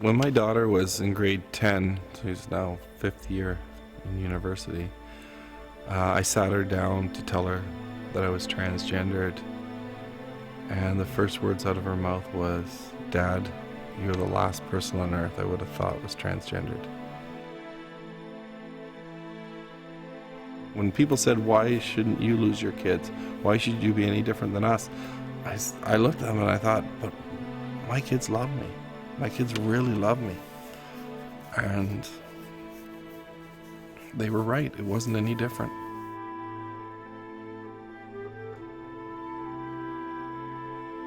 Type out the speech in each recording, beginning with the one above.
When my daughter was in grade 10, she's now 5th year in university, I sat her down to tell her that I was transgendered. And the first words out of her mouth was, "Dad, you're the last person on earth I would have thought was transgendered." When people said, "Why shouldn't you lose your kids? Why should you be any different than us?" I looked at them and I thought, but my kids love me. My kids really love me. And they were right. It wasn't any different.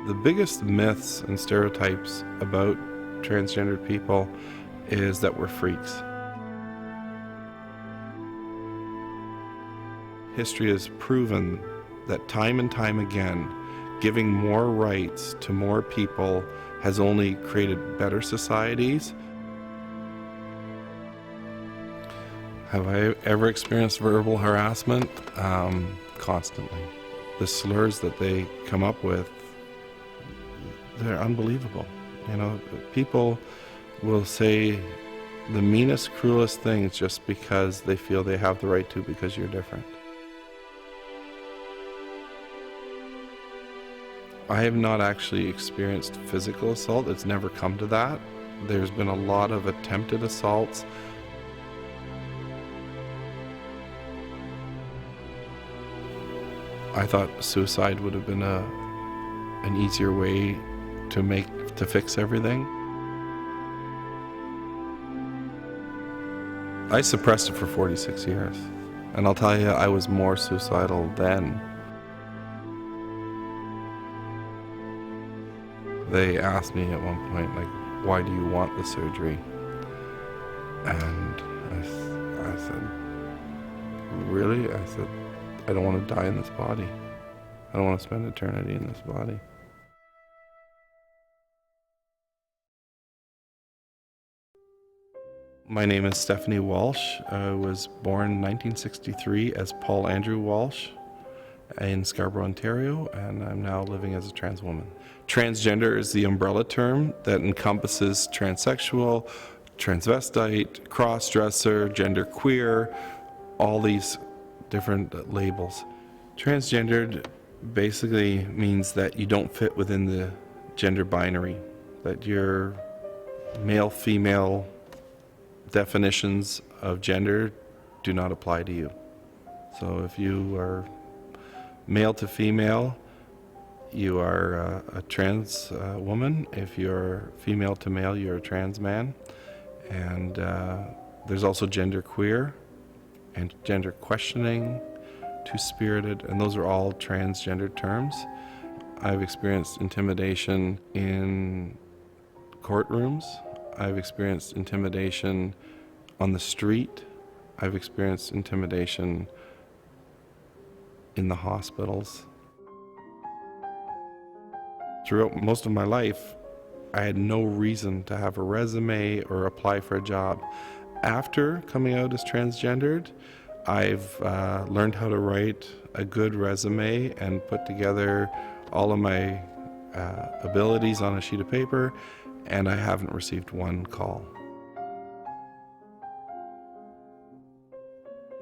The biggest myths and stereotypes about transgendered people is that we're freaks. History has proven that time and time again, giving more rights to more people has only created better societies. Have I ever experienced verbal harassment? Constantly. The slurs that they come up with, they're unbelievable. You know, people will say the meanest, cruelest things just because they feel they have the right to, because you're different. I have not actually experienced physical assault. It's never come to that. There's been a lot of attempted assaults. I thought suicide would have been an easier way to fix everything. I suppressed it for 46 years, and I'll tell you, I was more suicidal then. They asked me at one point, like, "Why do you want the surgery?" And I said, "Really?" I said, "I don't want to die in this body. I don't want to spend eternity in this body." My name is Stefonknee Wolscht. I was born in 1963 as Paul Andrew Walsh in Scarborough, Ontario, and I'm now living as a trans woman. Transgender is the umbrella term that encompasses transsexual, transvestite, cross-dresser, genderqueer, all these different labels. Transgendered basically means that you don't fit within the gender binary, that your male, female definitions of gender do not apply to you. So if you are male to female, you are a trans woman. If you're female to male, you're a trans man. And there's also genderqueer and gender questioning, two-spirited, and those are all transgender terms. I've experienced intimidation in courtrooms. I've experienced intimidation on the street. I've experienced intimidation in the hospitals. Throughout most of my life, I had no reason to have a resume or apply for a job. After coming out as transgendered, I've learned how to write a good resume and put together all of my abilities on a sheet of paper, and I haven't received one call.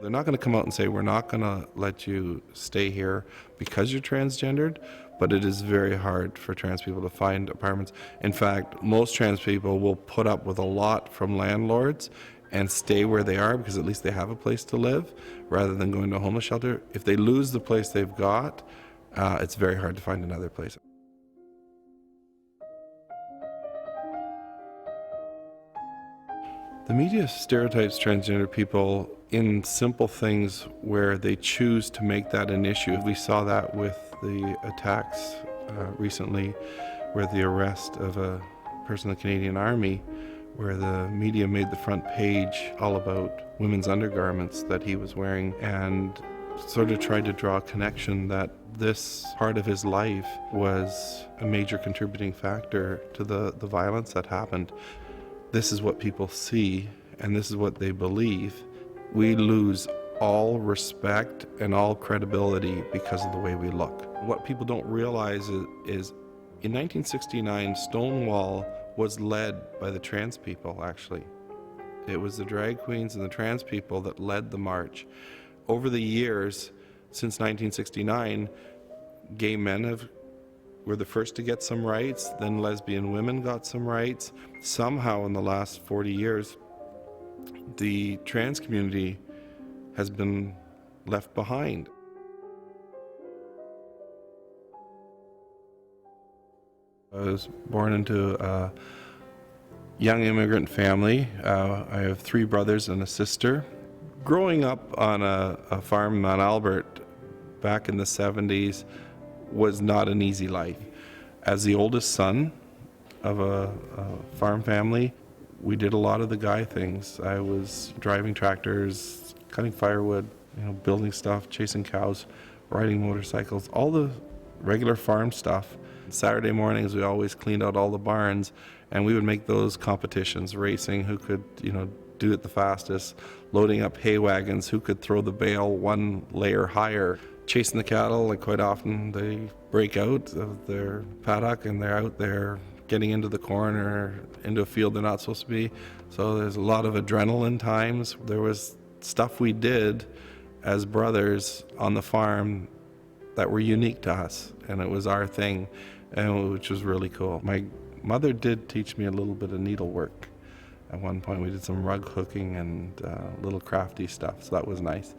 They're not going to come out and say, "We're not going to let you stay here because you're transgendered," but it is very hard for trans people to find apartments. In fact, most trans people will put up with a lot from landlords and stay where they are because at least they have a place to live rather than going to a homeless shelter. If they lose the place they've got, it's very hard to find another place. The media stereotypes transgender people in simple things where they choose to make that an issue. We saw that with the attacks recently, where the arrest of a person in the Canadian Army, where the media made the front page all about women's undergarments that he was wearing and sort of tried to draw a connection that this part of his life was a major contributing factor to the violence that happened. This is what people see, and this is what they believe. We lose all respect and all credibility because of the way we look. What people don't realize is in 1969, Stonewall was led by the trans people, actually. It was the drag queens and the trans people that led the march. Over the years, since 1969, gay men were the first to get some rights, then lesbian women got some rights. Somehow in the last 40 years, the trans community has been left behind. I was born into a young immigrant family. I have 3 brothers and a sister. Growing up on a farm in Mount Albert back in the 70s was not an easy life. As the oldest son of a farm family, we did a lot of the guy things. I was driving tractors, cutting firewood, building stuff, chasing cows, riding motorcycles, all the regular farm stuff. Saturday mornings, we always cleaned out all the barns, and we would make those competitions, racing, who could, do it the fastest, loading up hay wagons, who could throw the bale 1 layer higher, chasing the cattle. Like, quite often they break out of their paddock and they're out there getting into the corn or into a field they're not supposed to be. So there's a lot of adrenaline times. There was stuff we did as brothers on the farm that were unique to us, and it was our thing, and which was really cool. My mother did teach me a little bit of needlework. At one point we did some rug hooking and little crafty stuff, so that was nice.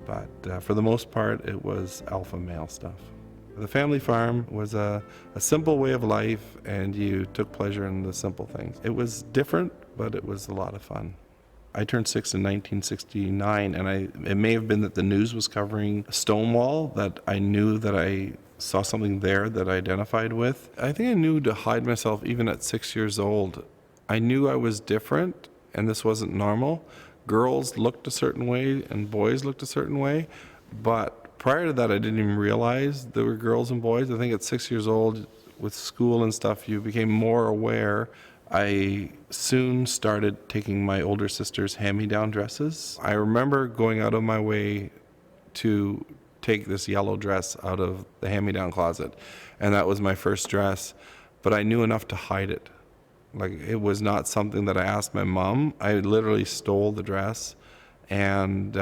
But for the most part, it was alpha male stuff. The family farm was a simple way of life, and you took pleasure in the simple things. It was different, but it was a lot of fun. I turned 6 in 1969, and it may have been that the news was covering Stonewall, that I knew that I saw something there that I identified with. I think I knew to hide myself even at 6 years old. I knew I was different, and this wasn't normal. Girls looked a certain way, and boys looked a certain way, but prior to that, I didn't even realize there were girls and boys. I think at 6 years old, with school and stuff, you became more aware. I soon started taking my older sister's hand-me-down dresses. I remember going out of my way to take this yellow dress out of the hand-me-down closet, and that was my first dress, but I knew enough to hide it. Like, it was not something that I asked my mom. I literally stole the dress and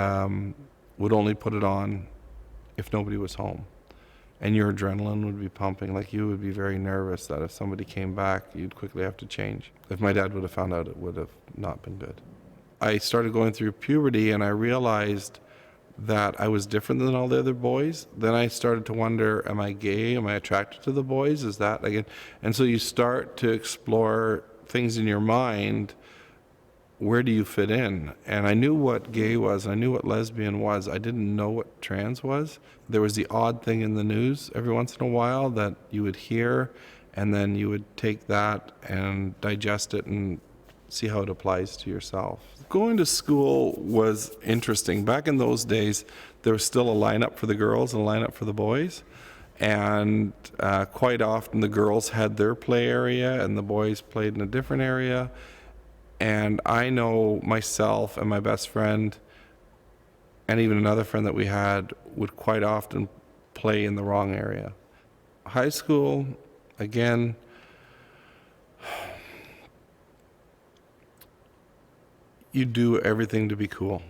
would only put it on if nobody was home. And your adrenaline would be pumping. Like, you would be very nervous that if somebody came back, you'd quickly have to change. If my dad would have found out, it would have not been good. I started going through puberty, and I realized that I was different than all the other boys. Then I started to wonder, am I gay? Am I attracted to the boys? Is that again? And so you start to explore things in your mind. Where do you fit in? And I knew what gay was. I knew what lesbian was. I didn't know what trans was. There was the odd thing in the news every once in a while that you would hear, and then you would take that and digest it and see how it applies to yourself. Going to school was interesting. Back in those days, there was still a lineup for the girls and a lineup for the boys. And quite often the girls had their play area and the boys played in a different area. And I know myself and my best friend, and even another friend that we had, would quite often play in the wrong area. High school, again, you do everything to be cool.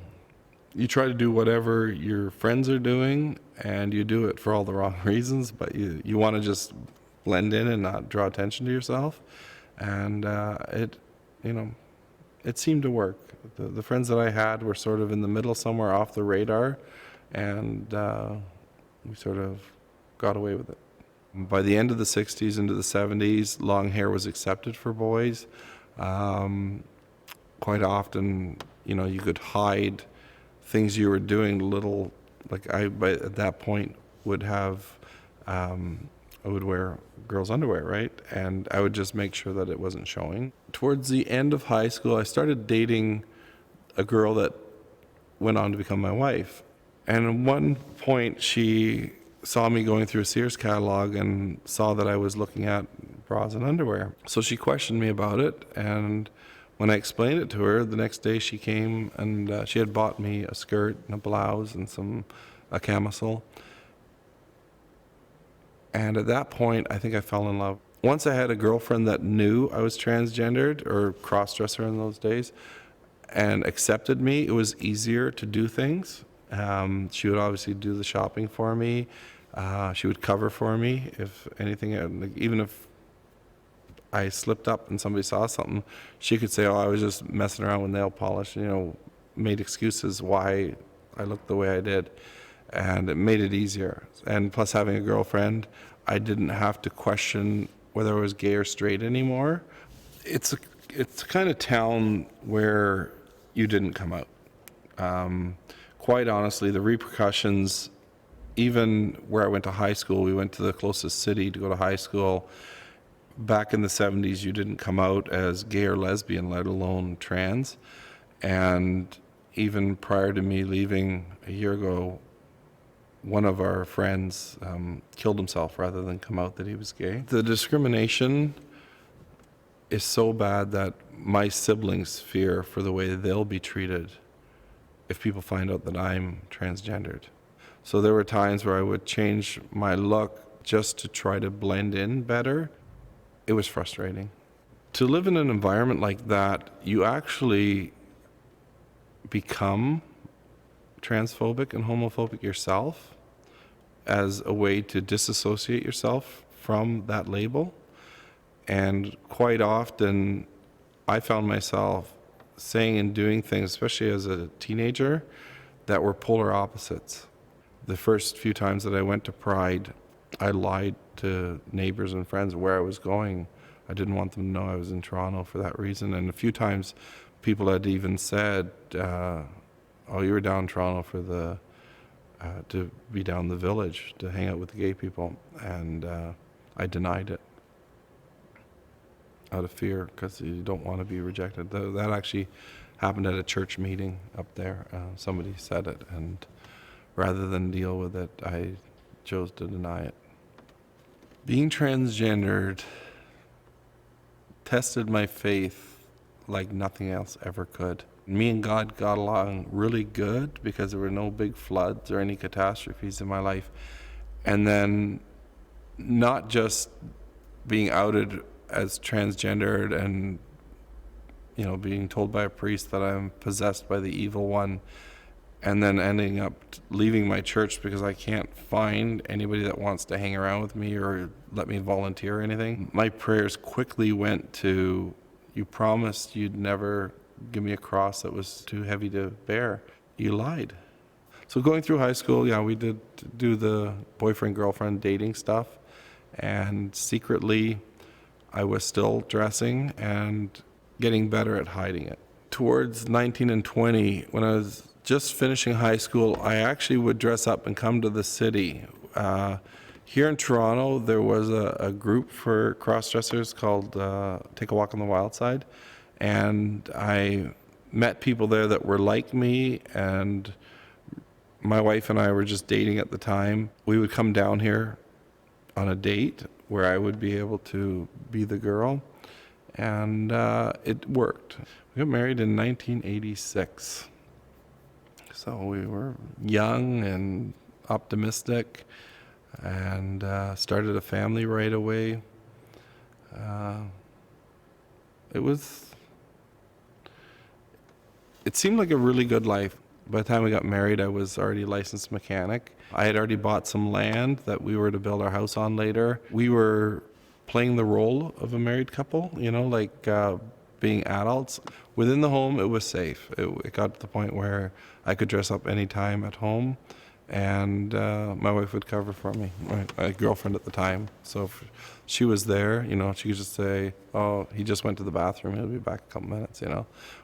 You try to do whatever your friends are doing, and you do it for all the wrong reasons, but you want to just blend in and not draw attention to yourself. And it seemed to work. The friends that I had were sort of in the middle somewhere off the radar, and we sort of got away with it. By the end of the 60s into the 70s, long hair was accepted for boys. Quite often, you could hide things you were doing, at that point would have, I would wear girls' underwear, right? And I would just make sure that it wasn't showing. Towards the end of high school, I started dating a girl that went on to become my wife. And at one point, she saw me going through a Sears catalog and saw that I was looking at bras and underwear. So she questioned me about it, and when I explained it to her, the next day she came and she had bought me a skirt and a blouse and a camisole. And at that point, I think I fell in love. Once I had a girlfriend that knew I was transgendered or cross-dresser in those days and accepted me, it was easier to do things. She would obviously do the shopping for me. She would cover for me if anything, like, even if I slipped up and somebody saw something, she could say, oh, I was just messing around with nail polish, made excuses why I looked the way I did. And it made it easier. And plus, having a girlfriend, I didn't have to question whether I was gay or straight anymore. It's a kind of town where you didn't come out. Quite honestly, the repercussions, even where I went to high school, we went to the closest city to go to high school. Back in the 70s, you didn't come out as gay or lesbian, let alone trans. And even prior to me leaving a year ago, one of our friends killed himself rather than come out that he was gay. The discrimination is so bad that my siblings fear for the way they'll be treated if people find out that I'm transgendered. So there were times where I would change my look just to try to blend in better. It was frustrating. To live in an environment like that, you actually become transphobic and homophobic yourself as a way to disassociate yourself from that label. And quite often, I found myself saying and doing things, especially as a teenager, that were polar opposites. The first few times that I went to Pride, I lied to neighbors and friends where I was going. I didn't want them to know I was in Toronto for that reason. And a few times, people had even said, oh, you were down in Toronto for to be down the village, to hang out with the gay people. And I denied it out of fear, because you don't want to be rejected. That actually happened at a church meeting up there. Somebody said it, and rather than deal with it, I chose to deny it. Being transgendered tested my faith like nothing else ever could. Me and God got along really good because there were no big floods or any catastrophes in my life. And then not just being outed as transgendered and being told by a priest that I'm possessed by the evil one, and then ending up leaving my church because I can't find anybody that wants to hang around with me or let me volunteer or anything. My prayers quickly went to, you promised you'd never give me a cross that was too heavy to bear. You lied. So going through high school, yeah, we did do the boyfriend-girlfriend dating stuff, and secretly I was still dressing and getting better at hiding it. Towards 19 and 20, when I was just finishing high school, I actually would dress up and come to the city. Here in Toronto, there was a group for cross-dressers called Take a Walk on the Wild Side, and I met people there that were like me, and my wife and I were just dating at the time. We would come down here on a date where I would be able to be the girl, and it worked. We got married in 1986. So we were young and optimistic, and started a family right away. It seemed like a really good life. By the time we got married, I was already a licensed mechanic. I had already bought some land that we were to build our house on later. We were playing the role of a married couple, being adults. Within the home, it was safe. It got to the point where I could dress up anytime at home, and my wife would cover for me, my girlfriend at the time. So if she was there, she could just say, oh, he just went to the bathroom, he'll be back a couple minutes,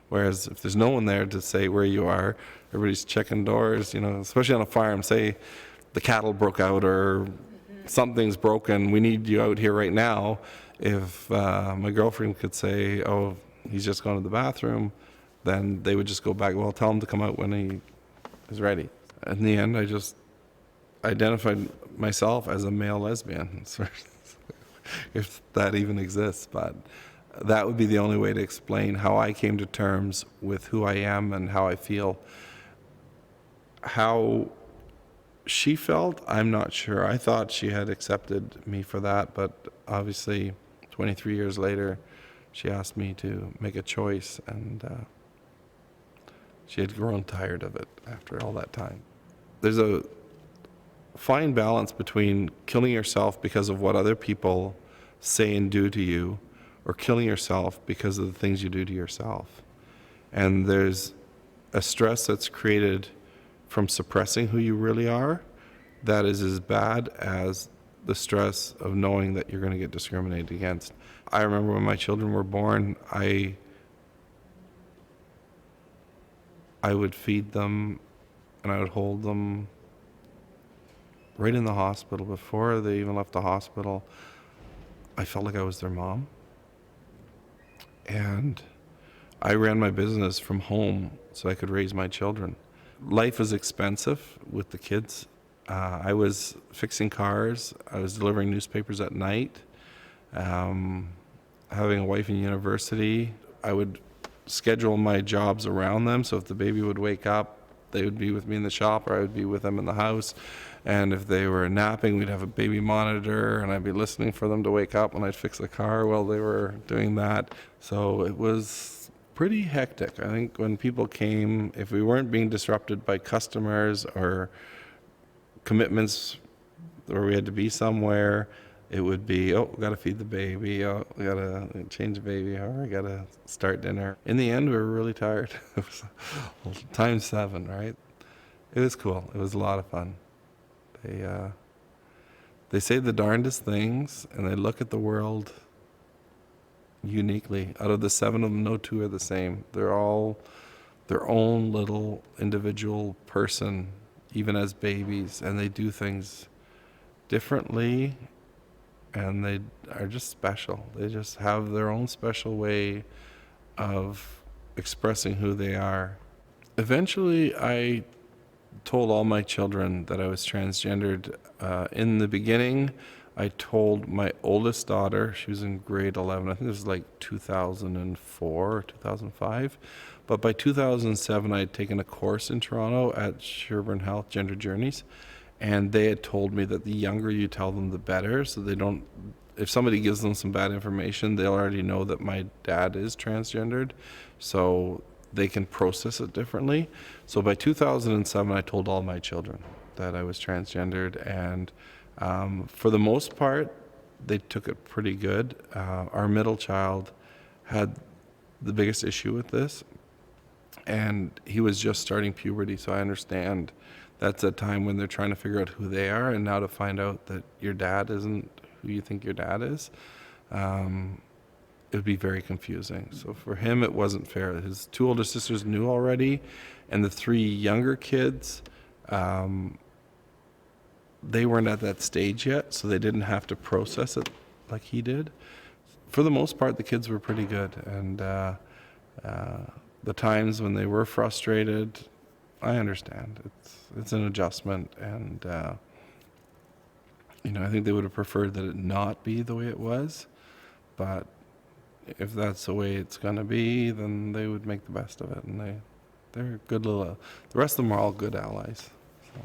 Whereas if there's no one there to say where you are, everybody's checking doors, especially on a farm. Say the cattle broke out or something's broken, we need you out here right now. If my girlfriend could say, oh, he's just gone to the bathroom, then they would just go back, well, tell him to come out when he is ready. In the end, I just identified myself as a male lesbian, if that even exists. But that would be the only way to explain how I came to terms with who I am and how I feel. How she felt, I'm not sure. I thought she had accepted me for that, but obviously 23 years later, she asked me to make a choice, and she had grown tired of it after all that time. There's a fine balance between killing yourself because of what other people say and do to you, or killing yourself because of the things you do to yourself. And there's a stress that's created from suppressing who you really are that is as bad as the stress of knowing that you're going to get discriminated against. I remember when my children were born, I would feed them and I would hold them right in the hospital. Before they even left the hospital, I felt like I was their mom. And I ran my business from home so I could raise my children. Life was expensive with the kids. I was fixing cars. I was delivering newspapers at night. Having a wife in university, I would schedule my jobs around them. So if the baby would wake up, they would be with me in the shop, or I would be with them in the house. And if they were napping, we'd have a baby monitor, and I'd be listening for them to wake up, and I'd fix the car while they were doing that. So it was pretty hectic. I think when people came, if we weren't being disrupted by customers or commitments where we had to be somewhere, it would be, oh, we got to feed the baby, oh, we got to change the baby, or we got to start dinner. In the end, we were really tired. It was times 7, right? It was cool. It was a lot of fun. They say the darndest things, and they look at the world uniquely. Out of the 7 of them, no 2 are the same. They're all their own little individual person, even as babies, and they do things differently, and they are just special. They just have their own special way of expressing who they are. Eventually, I told all my children that I was transgendered. In the beginning, I told my oldest daughter, she was in grade 11, I think this was like 2004 or 2005. But by 2007, I had taken a course in Toronto at Sherburne Health, Gender Journeys, and they had told me that the younger you tell them, the better, so they don't, if somebody gives them some bad information, they'll already know that my dad is transgendered, so they can process it differently. So by 2007, I told all my children that I was transgendered, and for the most part, they took it pretty good. Our middle child had the biggest issue with this, and he was just starting puberty, so I understand that's a time when they're trying to figure out who they are, and now to find out that your dad isn't who you think your dad is, it would be very confusing. So for him, it wasn't fair. His 2 older sisters knew already, and the 3 younger kids, they weren't at that stage yet, so they didn't have to process it like he did. For the most part, the kids were pretty good, and the times when they were frustrated, I understand. It's an adjustment, and I think they would have preferred that it not be the way it was, but if that's the way it's going to be, then they would make the best of it, and they're good little, the rest of them are all good allies. So.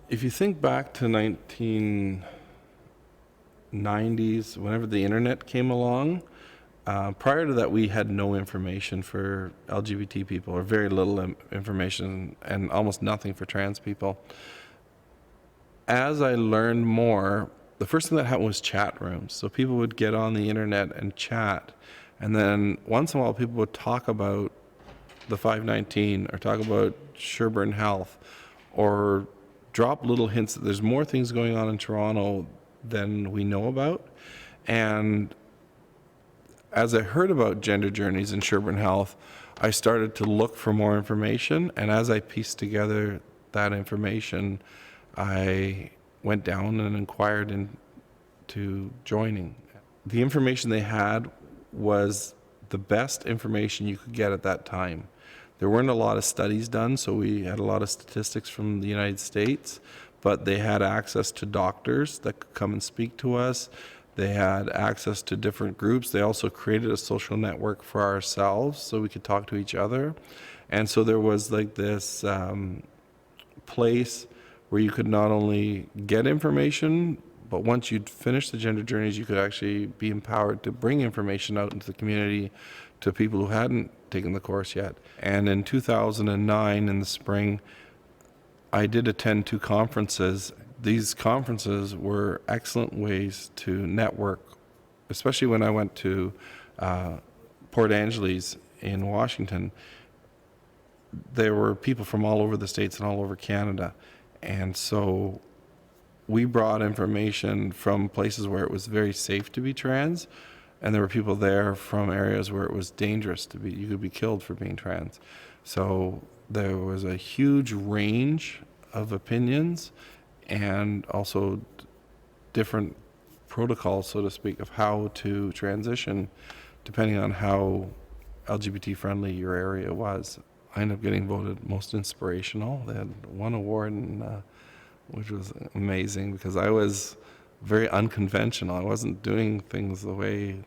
If you think back to 1990s, whenever the internet came along, prior to that, we had no information for LGBT people, or very little information, and almost nothing for trans people. As I learned more, the first thing that happened was chat rooms. So people would get on the internet and chat, and then once in a while people would talk about the 519 or talk about Sherburne Health, or drop little hints that there's more things going on in Toronto than we know about. And as I heard about Gender Journeys in Sherburne Health, I started to look for more information, and as I pieced together that information, I went down and inquired into joining. The information they had was the best information you could get at that time. There weren't a lot of studies done, so we had a lot of statistics from the United States, but they had access to doctors that could come and speak to us. They had access to different groups. They also created a social network for ourselves so we could talk to each other. And so there was like this place where you could not only get information, But once you'd finished the gender journeys, you could actually be empowered to bring information out into the community to people who hadn't taken the course yet. And in 2009, in the spring, I did attend 2 conferences. These conferences were excellent ways to network, especially when I went to Port Angeles in Washington. There were people from all over the States and all over Canada. And so we brought information from places where it was very safe to be trans, and there were people there from areas where it was dangerous to be, you could be killed for being trans. So there was a huge range of opinions and also different protocols, so to speak, of how to transition depending on how LGBT friendly your area was. I ended up getting voted most inspirational. They had one award, which was amazing because I was very unconventional. I wasn't doing things the way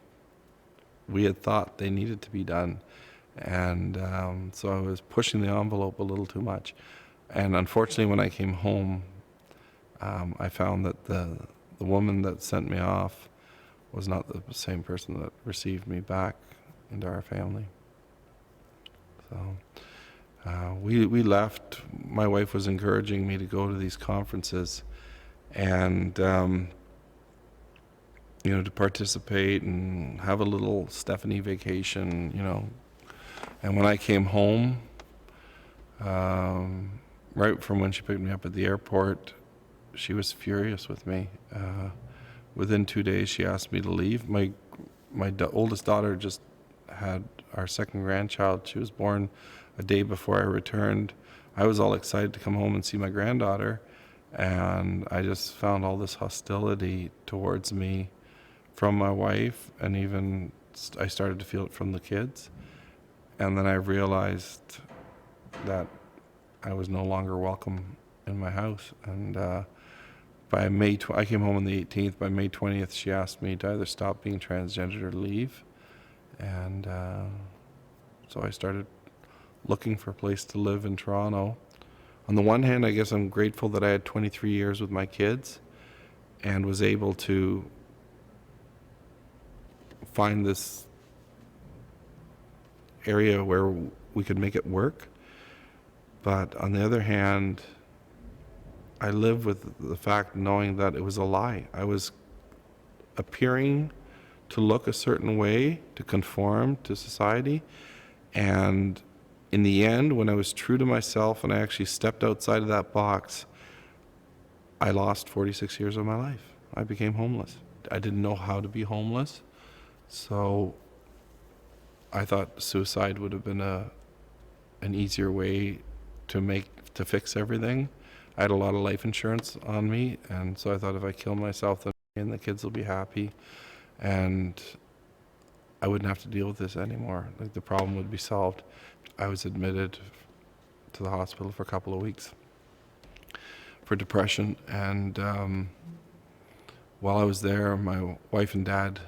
we had thought they needed to be done. And so I was pushing the envelope a little too much. And unfortunately, when I came home, I found that the woman that sent me off was not the same person that received me back into our family. So we left. My wife was encouraging me to go to these conferences and to participate and have a little Stefonknee vacation, And when I came home, right from when she picked me up at the airport, she was furious with me. Within 2 days, she asked me to leave. My oldest daughter just had our second grandchild. She was born a day before I returned. I was all excited to come home and see my granddaughter, and I just found all this hostility towards me from my wife, and even I started to feel it from the kids. And then I realized that I was no longer welcome in my house. And by I came home on the 18th. By May 20th, she asked me to either stop being transgender or leave. And so I started looking for a place to live in Toronto. On the one hand, I guess I'm grateful that I had 23 years with my kids and was able to find this area where we could make it work. But on the other hand, I live with the fact knowing that it was a lie. I was appearing to look a certain way, to conform to society, and in the end, when I was true to myself and I actually stepped outside of that box, I lost 46 years of my life. I became homeless. I didn't know how to be homeless, so I thought suicide would have been an easier way to fix everything. I had a lot of life insurance on me, and so I thought if I kill myself, then the kids will be happy, and I wouldn't have to deal with this anymore. Like, the problem would be solved. I was admitted to the hospital for a couple of weeks for depression, and while I was there, my wife and dad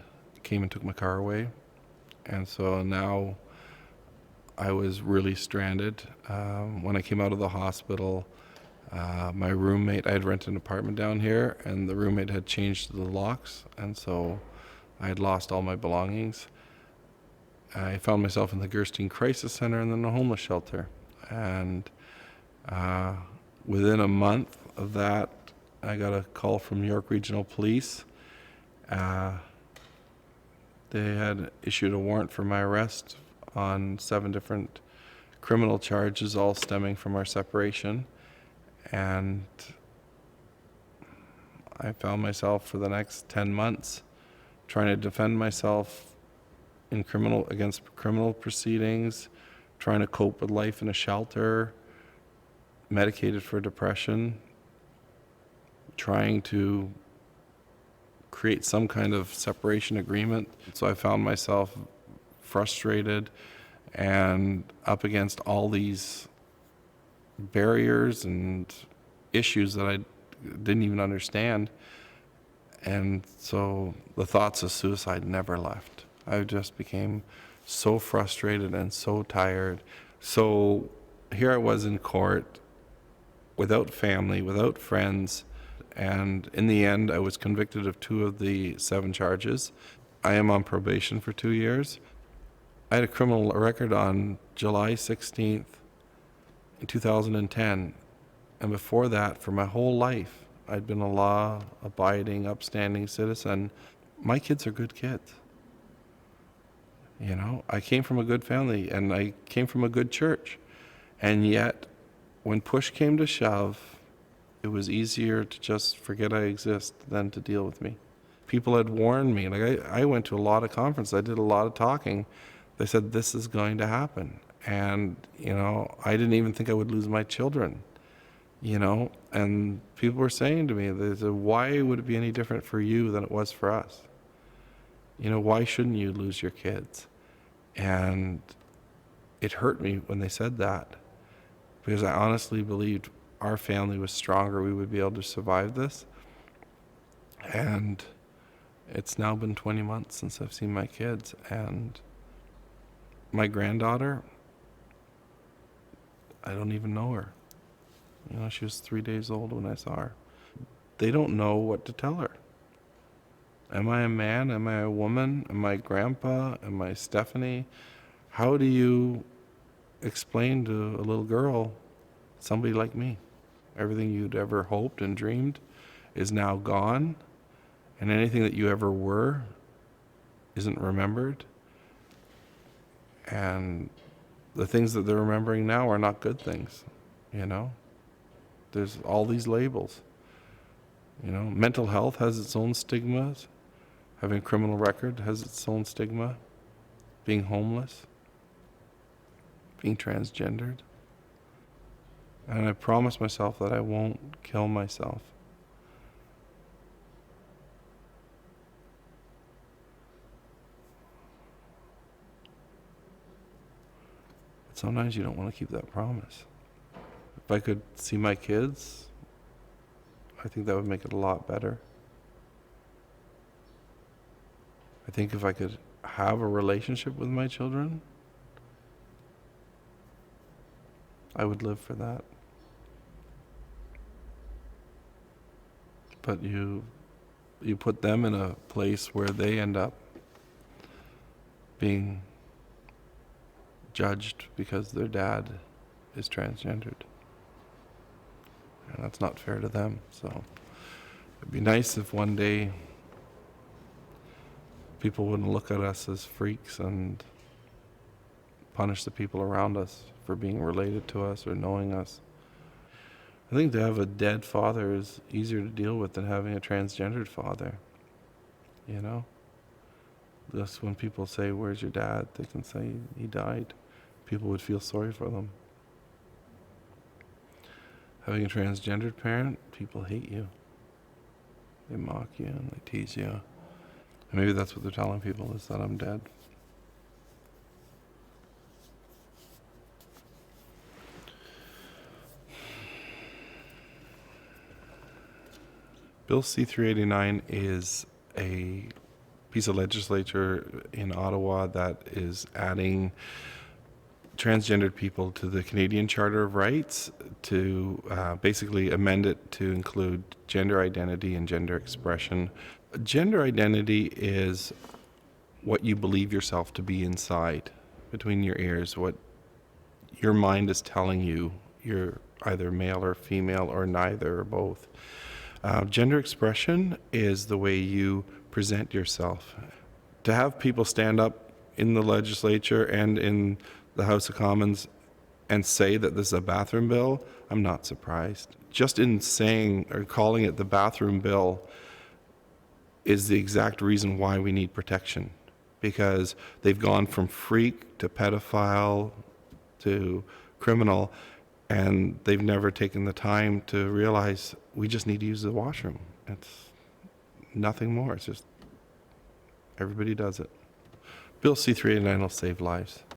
came and took my car away, and so now I was really stranded. When I came out of the hospital, my roommate, I had rented an apartment down here, and the roommate had changed the locks, and so I had lost all my belongings. I found myself in the Gerstein Crisis Center and then a homeless shelter. And within a month of that, I got a call from York Regional Police. They had issued a warrant for my arrest on 7 different criminal charges, all stemming from our separation. And I found myself for the next 10 months trying to defend myself against criminal proceedings, trying to cope with life in a shelter, medicated for depression, trying to create some kind of separation agreement. So I found myself frustrated and up against all these barriers and issues that I didn't even understand. And so the thoughts of suicide never left. I just became so frustrated and so tired. So here I was in court, without family, without friends, And in the end, I was convicted of 2 of the 7 charges. I am on probation for 2 years. I had a criminal record on July 16th in 2010. And before that, for my whole life, I'd been a law-abiding, upstanding citizen. My kids are good kids. You know, I came from a good family and I came from a good church. And yet, when push came to shove, it was easier to just forget I exist than to deal with me. People had warned me. Like I went to a lot of conferences. I did a lot of talking. They said, this is going to happen. And, you know, I didn't even think I would lose my children, you know. And people were saying to me, they said, why would it be any different for you than it was for us? You know, why shouldn't you lose your kids? And it hurt me when they said that, because I honestly believed our family was stronger, we would be able to survive this. And it's now been 20 months since I've seen my kids, and my granddaughter, I don't even know her. You know, she was 3 days old when I saw her. They don't know what to tell her. Am I a man? Am I a woman? Am I grandpa? Am I Stefonknee? How do you explain to a little girl, somebody like me? Everything you'd ever hoped and dreamed is now gone, and anything that you ever were isn't remembered. And the things that they're remembering now are not good things, you know? There's all these labels. You know, mental health has its own stigmas. Having a criminal record has its own stigma. Being homeless. Being transgendered. And I promise myself that I won't kill myself. But sometimes you don't want to keep that promise. If I could see my kids, I think that would make it a lot better. I think if I could have a relationship with my children, I would live for that. But you put them in a place where they end up being judged because their dad is transgendered. And that's not fair to them. So it'd be nice if one day people wouldn't look at us as freaks and punish the people around us for being related to us or knowing us. I think to have a dead father is easier to deal with than having a transgendered father, you know? Just when people say, where's your dad? They can say, he died. People would feel sorry for them. Having a transgendered parent, people hate you. They mock you and they tease you. And maybe that's what they're telling people, is that I'm dead. Bill C-389 is a piece of legislature in Ottawa that is adding transgendered people to the Canadian Charter of Rights to basically amend it to include gender identity and gender expression. Gender identity is what you believe yourself to be inside, between your ears, what your mind is telling you you're either male or female or neither or both. Gender expression is the way you present yourself. To have people stand up in the legislature and in the House of Commons and say that this is a bathroom bill, I'm not surprised. Just in saying or calling it the bathroom bill is the exact reason why we need protection, because they've gone from freak to pedophile to criminal, and they've never taken the time to realize we just need to use the washroom. It's nothing more. It's just everybody does it. Bill C-389 will save lives.